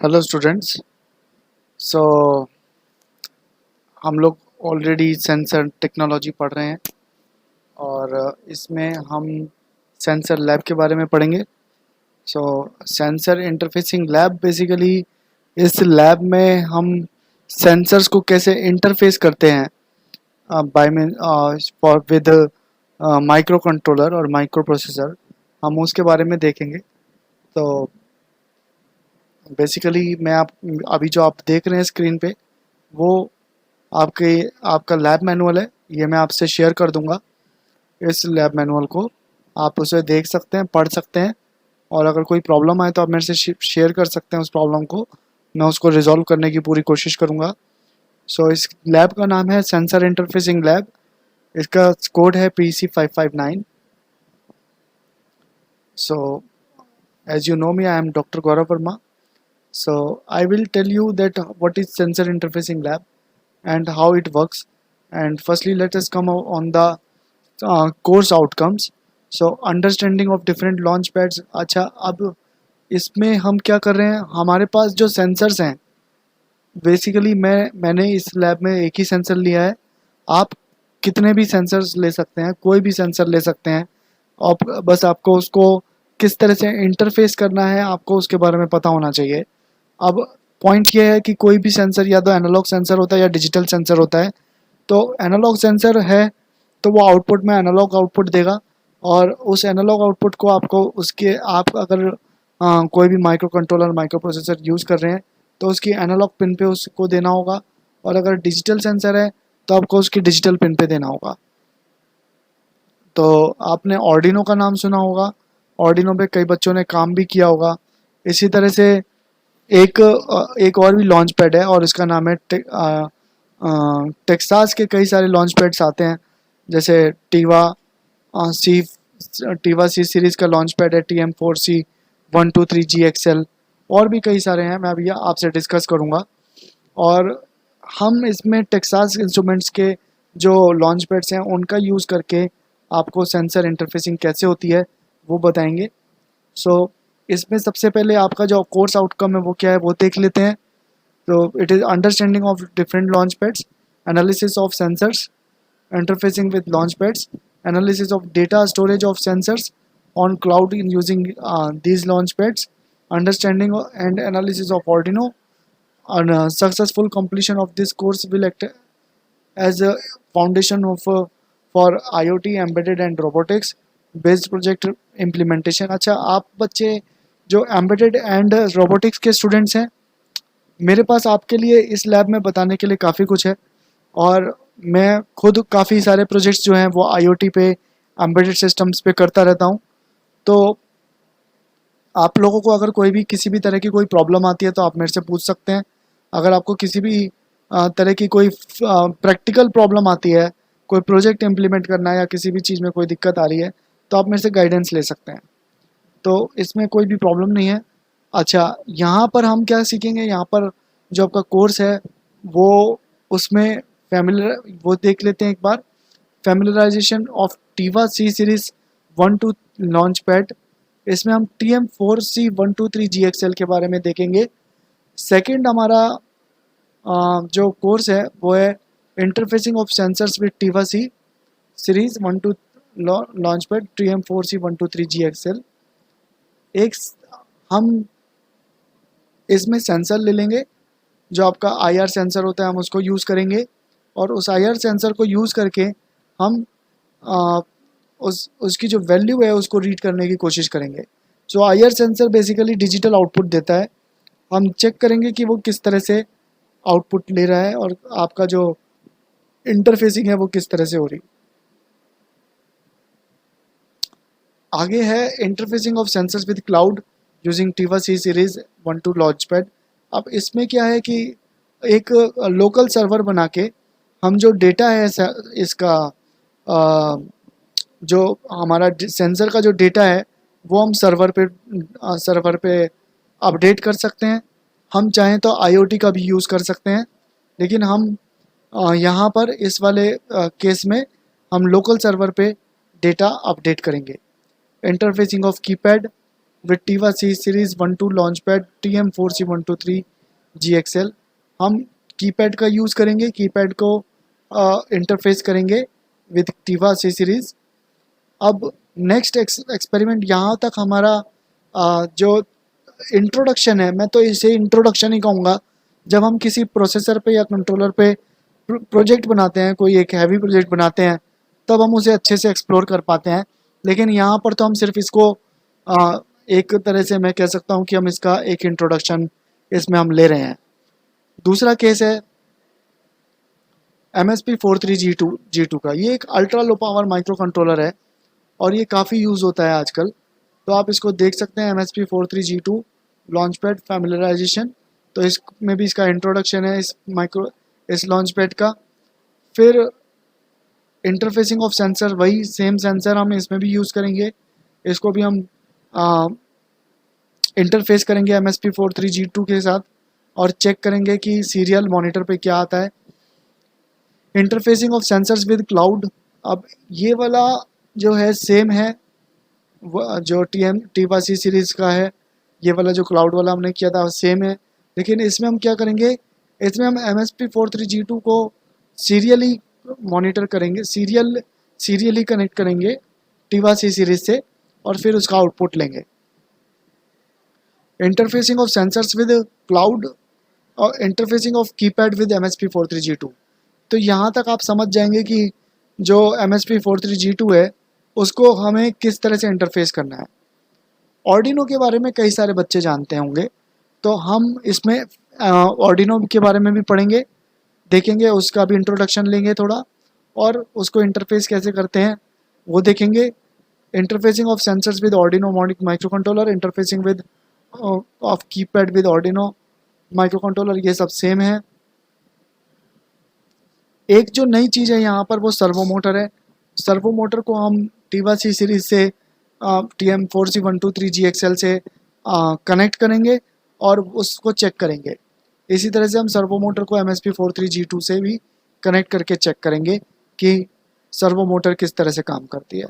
Hello students. सो हम लोग already sensor technology पढ़ रहे हैं और इसमें हम सेंसर लैब के बारे में पढ़ेंगे। So sensor interfacing lab basically इस लैब में हम सेंसर्स को कैसे इंटरफेस करते हैं by mean for with microcontroller और माइक्रो प्रोसेसर, हम उसके बारे में देखेंगे। तो बेसिकली मैं आप अभी जो आप देख रहे हैं स्क्रीन पे वो आपके आपका लैब मैनुअल है। ये मैं आपसे शेयर कर दूंगा। इस लैब मैनुअल को आप उसे देख सकते हैं, पढ़ सकते हैं, और अगर कोई प्रॉब्लम आए तो आप मेरे से शेयर कर सकते हैं उस प्रॉब्लम को। मैं उसको रिजॉल्व करने की पूरी कोशिश करूंगा। सो इस लैब का नाम है सेंसर इंटरफेसिंग लैब। इसका कोड है PC559। So as you know me, I am doctor Gaurav Verma. So I will tell you that what is sensor interfacing lab and how it works. And firstly, let us come on the course outcomes. So understanding of different launch pads. अच्छा, अब इसमें हम क्या कर रहे हैं, हमारे पास जो सेंसर्स हैं, बेसिकली मैंने इस लैब में एक ही सेंसर लिया है। आप कितने भी सेंसर्स ले सकते हैं, कोई भी सेंसर ले सकते हैं। और बस आपको उसको किस तरह से इंटरफेस करना है, आपको उसके बारे में पता होना चाहिए। अब पॉइंट ये है कि कोई भी सेंसर या तो एनालॉग सेंसर होता है या डिजिटल सेंसर होता है। तो एनालॉग सेंसर है तो वो आउटपुट में एनालॉग आउटपुट देगा, और उस एनालॉग आउटपुट को आपको उसके आप अगर कोई भी micro controller micro processor use कर रहे हैं तो उसकी एनालॉग पिन पे उसको देना होगा। और अगर डिजिटल सेंसर है तो आपको उसकी डिजिटल पिन पे देना होगा। तो आपने ऑर्डिनो का नाम सुना होगा, ऑर्डिनो पे कई बच्चों ने काम भी किया होगा। इसी तरह से एक और भी लॉन्च पैड है और इसका नाम है टेक्सास के कई सारे लॉन्च पैड्स आते हैं, जैसे सी टीवा सी सीरीज़ का लॉन्च पैड है, TM4C123GXL। और भी कई सारे हैं, मैं अभी आपसे डिस्कस करूँगा। और हम इसमें टेक्सास इंस्ट्रूमेंट्स के जो लॉन्च पैड्स हैं उनका यूज़ करके आपको सेंसर इंटरफेसिंग कैसे होती है वो बताएंगे। सो इसमें सबसे पहले आपका जो कोर्स आउटकम है वो क्या है वो देख लेते हैं। तो it is understanding of different launch pads, analysis of sensors, interfacing with launch pads, analysis of data storage of sensors on cloud in using these launch pads, understanding and analysis of Arduino. And successful completion of this course will act as a foundation of for IoT embedded and robotics based project implementation। अच्छा, आप बच्चे जो embedded and robotics के students हैं, मेरे पास आपके लिए इस लैब में बताने के लिए काफ़ी कुछ है। और मैं खुद काफ़ी सारे प्रोजेक्ट्स जो हैं वो आईओटी पे, एम्बेडेड सिस्टम्स पे करता रहता हूँ। तो आप लोगों को अगर कोई भी किसी भी तरह की कोई प्रॉब्लम आती है तो आप मेरे से पूछ सकते हैं। अगर आपको किसी भी तरह की कोई प्रैक्टिकल प्रॉब्लम आती है, कोई प्रोजेक्ट इम्प्लीमेंट करना है या किसी भी चीज़ में कोई दिक्कत आ रही है तो आप मेरे से गाइडेंस ले सकते हैं। तो इसमें कोई भी प्रॉब्लम नहीं है। अच्छा, यहाँ पर हम क्या सीखेंगे, यहाँ पर जो आपका कोर्स है वो उसमें फैमिलियर वो देख लेते हैं एक बार। Familiarization of Tiva C series 1 2 launch pad. इसमें हम TM4C123GXL के बारे में देखेंगे। सेकंड हमारा जो कोर्स है वो है interfacing of sensors with Tiva C series 1 2 launch pad TM4C123GXL। एक हम इसमें सेंसर ले लेंगे, जो आपका आईआर सेंसर होता है हम उसको यूज़ करेंगे, और उस आईआर सेंसर को यूज़ करके हम आ, उसकी जो वैल्यू है उसको रीड करने की कोशिश करेंगे। जो IR sensor basically digital output देता है, हम चेक करेंगे कि वो किस तरह से आउटपुट ले रहा है और आपका जो इंटरफेसिंग है वो किस तरह से हो रही। आगे है interfacing of sensors with cloud using Tiva C series 1 2 launch pad. अब इसमें क्या है कि एक लोकल सर्वर बना के हम जो डेटा है इसका जो हमारा सेंसर का जो डेटा है वो हम सर्वर पे अपडेट कर सकते हैं। हम चाहें तो आईओटी का भी यूज़ कर सकते हैं, लेकिन हम यहाँ पर इस वाले केस में हम लोकल सर्वर पे डेटा अपडेट करेंगे। Interfacing of keypad, with Tiva C series 12 launch pad TM4C123GXL। हम कीपैड का यूज़ करेंगे, कीपैड को इंटरफेस करेंगे विद टीवा सी सीरीज़। अब नेक्स्ट एक्सपेरिमेंट यहाँ तक हमारा जो इंट्रोडक्शन है, मैं तो इसे इंट्रोडक्शन ही कहूँगा। जब हम किसी प्रोसेसर पे या कंट्रोलर पे प्रोजेक्ट बनाते हैं, कोई एक हैवी प्रोजेक्ट बनाते हैं, तब हम उसे अच्छे से एक्सप्लोर कर पाते हैं। लेकिन यहाँ पर तो हम सिर्फ इसको एक तरह से मैं कह सकता हूँ कि हम इसका एक इंट्रोडक्शन इसमें हम ले रहे हैं। दूसरा केस है MSP43G2 का। ये एक ultra low power micro controller है और ये काफ़ी यूज़ होता है आजकल। तो आप इसको देख सकते हैं, MSP43G2 लॉन्च पैड फैमिलराइजेशन। तो इसमें भी इसका इंट्रोडक्शन है इस लॉन्च पैड का। फिर इंटरफेसिंग ऑफ सेंसर, वही सेम सेंसर हम इसमें भी यूज़ करेंगे। इसको भी हम इंटरफेस करेंगे MSP43G2 के साथ और चेक करेंगे कि सीरियल मॉनिटर पे क्या आता है। Interfacing of sensors with cloud, अब ये वाला जो है सेम है जो टीवा सी सीरीज़ का है। ये वाला जो क्लाउड वाला हमने किया था सेम है, लेकिन इसमें हम क्या करेंगे, इसमें हम MSP43G2 को सीरियली मॉनिटर करेंगे, सीरियली कनेक्ट करेंगे टीवा सी सीरीज़ से और फिर उसका आउटपुट लेंगे। Interfacing of sensors with cloud और interfacing of keypad with MSP43G2। तो यहाँ तक आप समझ जाएंगे कि जो MSP43G2 है उसको हमें किस तरह से इंटरफेस करना है। ऑर्डिनो के बारे में कई सारे बच्चे जानते होंगे, तो हम इसमें ऑर्डिनो के बारे में भी पढ़ेंगे, देखेंगे, उसका भी इंट्रोडक्शन लेंगे थोड़ा और उसको इंटरफेस कैसे करते हैं वो देखेंगे। Interfacing of sensors with Arduino micro controller, interfacing with of keypad with Arduino micro controller, ये सब सेम है। एक जो नई चीज़ है यहाँ पर वो सर्वो मोटर है। सर्वो मोटर को हम टीवा सी सीरीज़ से TM4C123GXL से कनेक्ट करेंगे और उसको चेक करेंगे। इसी तरह से हम सर्वो मोटर को MSP43G2 से भी कनेक्ट करके चेक करेंगे कि सर्वो मोटर किस तरह से काम करती है।